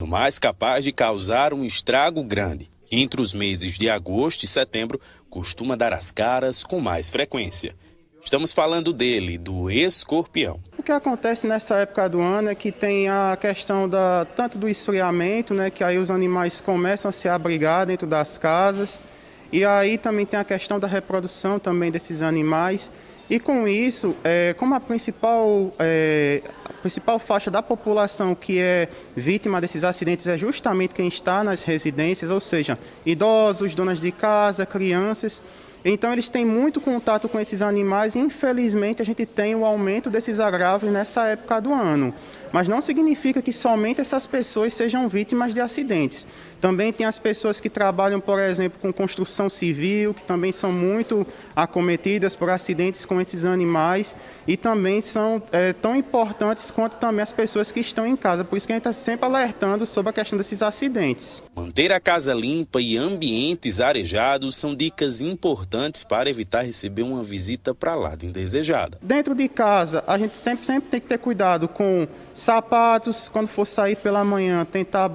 mais capaz de causar um estrago grande, que entre os meses de agosto e setembro costuma dar as caras com mais frequência. Estamos falando dele, do escorpião. O que acontece nessa época do ano é que tem a questão tanto do esfriamento, né, que aí os animais começam a se abrigar dentro das casas, e aí também tem a questão da reprodução também desses animais. E com isso, como a principal faixa da população que é vítima desses acidentes é justamente quem está nas residências, ou seja, idosos, donas de casa, crianças. Então eles têm muito contato com esses animais e infelizmente a gente tem o aumento desses agravos nessa época do ano. Mas não significa que somente essas pessoas sejam vítimas de acidentes. Também tem as pessoas que trabalham, por exemplo, com construção civil, que também são muito acometidas por acidentes com esses animais e também são tão importantes quanto também as pessoas que estão em casa. Por isso que a gente está sempre alertando sobre a questão desses acidentes. Manter a casa limpa e ambientes arejados são dicas importantes para evitar receber uma visita para lá de indesejada. Dentro de casa, a gente sempre tem que ter cuidado com sapatos, quando for sair pela manhã, tentar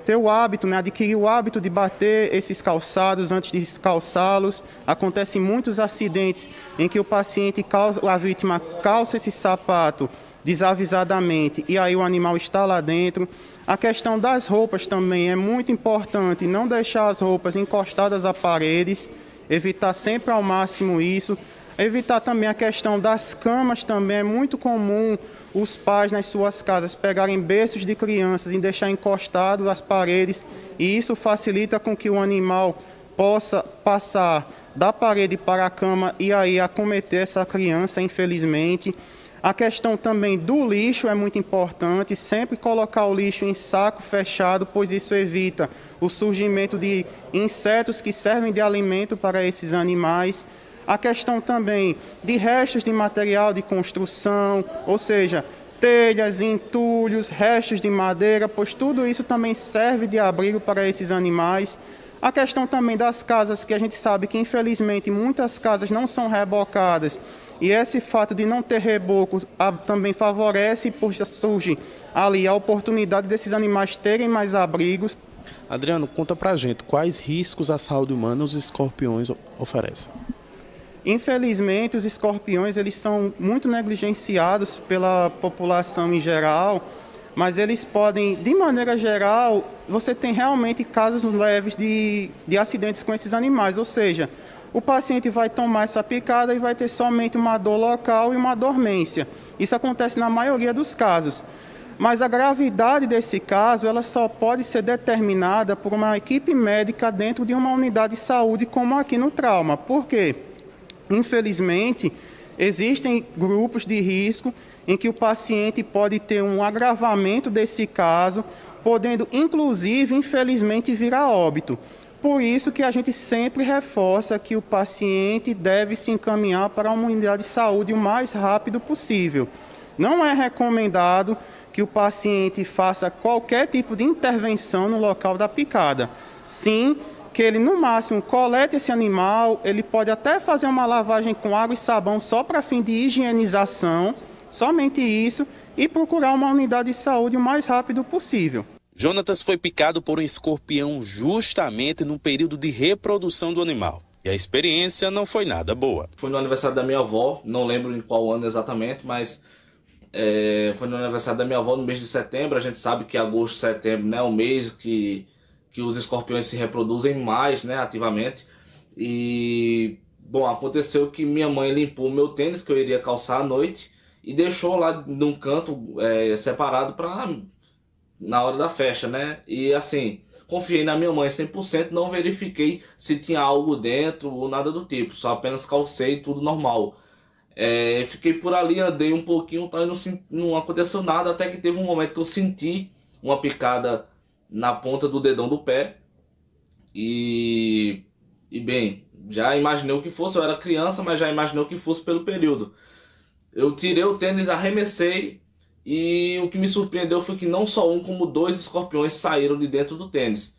ter o hábito, né, adquirir o hábito de bater esses calçados antes de calçá-los. Acontecem muitos acidentes em que a vítima calça esse sapato desavisadamente e aí o animal está lá dentro. A questão das roupas também é muito importante, não deixar as roupas encostadas a paredes, evitar sempre ao máximo isso. Evitar também a questão das camas também, é muito comum os pais nas suas casas pegarem berços de crianças e deixar encostado às paredes, e isso facilita com que o animal possa passar da parede para a cama e aí acometer essa criança, infelizmente. A questão também do lixo é muito importante, sempre colocar o lixo em saco fechado, pois isso evita o surgimento de insetos que servem de alimento para esses animais. A questão também de restos de material de construção, ou seja, telhas, entulhos, restos de madeira, pois tudo isso também serve de abrigo para esses animais. A questão também das casas, que a gente sabe que infelizmente muitas casas não são rebocadas, e esse fato de não ter reboco também favorece, pois surge ali a oportunidade desses animais terem mais abrigos. Adriano, conta pra gente quais riscos à saúde humana os escorpiões oferecem. Infelizmente, os escorpiões eles são muito negligenciados pela população em geral, mas eles podem, de maneira geral, você tem realmente casos leves de acidentes com esses animais, ou seja, o paciente vai tomar essa picada e vai ter somente uma dor local e uma dormência. Isso acontece na maioria dos casos. Mas a gravidade desse caso ela só pode ser determinada por uma equipe médica dentro de uma unidade de saúde, como aqui no trauma. Por quê? Infelizmente, existem grupos de risco em que o paciente pode ter um agravamento desse caso, podendo, inclusive, infelizmente, vir a óbito. Por isso que a gente sempre reforça que o paciente deve se encaminhar para uma unidade de saúde o mais rápido possível. Não é recomendado que o paciente faça qualquer tipo de intervenção no local da picada. Sim, que ele no máximo colete esse animal, ele pode até fazer uma lavagem com água e sabão só para fim de higienização, somente isso, e procurar uma unidade de saúde o mais rápido possível. Jonatas foi picado por um escorpião justamente no período de reprodução do animal. E a experiência não foi nada boa. Foi no aniversário da minha avó, não lembro em qual ano exatamente, mas foi no aniversário da minha avó no mês de setembro. A gente sabe que agosto e setembro, né, é o mês que os escorpiões se reproduzem mais, né, ativamente. E, bom, aconteceu que minha mãe limpou o meu tênis, que eu iria calçar à noite, e deixou lá num canto separado para na hora da festa, né? E assim, confiei na minha mãe 100%, não verifiquei se tinha algo dentro ou nada do tipo, só apenas calcei, tudo normal. Fiquei por ali, andei um pouquinho, tá, e não aconteceu nada, até que teve um momento que eu senti uma picada na ponta do dedão do pé. E bem, já imaginei o que fosse, eu era criança, mas já imaginei o que fosse pelo período. Eu tirei o tênis, arremessei, e o que me surpreendeu foi que não só um, como 2 escorpiões saíram de dentro do tênis.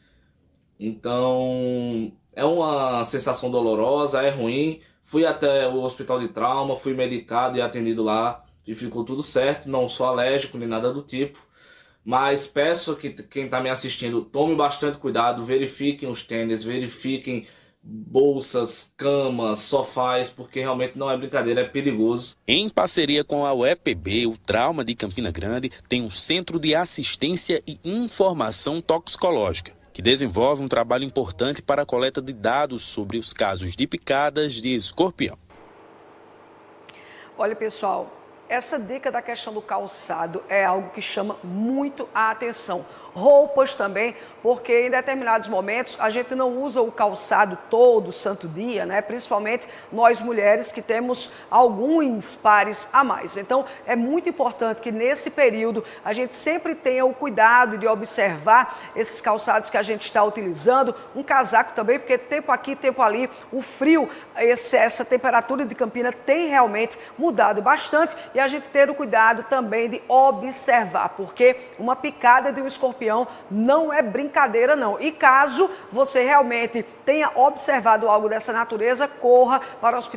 Então, é uma sensação dolorosa, é ruim. Fui até o hospital de trauma, fui medicado e atendido lá, e ficou tudo certo, não sou alérgico nem nada do tipo. Mas peço que quem está me assistindo tome bastante cuidado, verifiquem os tênis, verifiquem bolsas, camas, sofás, porque realmente não é brincadeira, é perigoso. Em parceria com a UEPB, o Trauma de Campina Grande tem um Centro de Assistência e Informação Toxicológica, que desenvolve um trabalho importante para a coleta de dados sobre os casos de picadas de escorpião. Olha, pessoal, essa dica da questão do calçado é algo que chama muito a atenção. Roupas também, porque em determinados momentos a gente não usa o calçado todo santo dia, né? Principalmente nós mulheres que temos alguns pares a mais. Então é muito importante que nesse período a gente sempre tenha o cuidado de observar esses calçados que a gente está utilizando, um casaco também, porque tempo aqui, tempo ali, o frio, essa temperatura de Campina tem realmente mudado bastante e a gente ter o cuidado também de observar, porque uma picada de um escorpião não é brincadeira não. E caso você realmente tenha observado algo dessa natureza, corra para o hospital.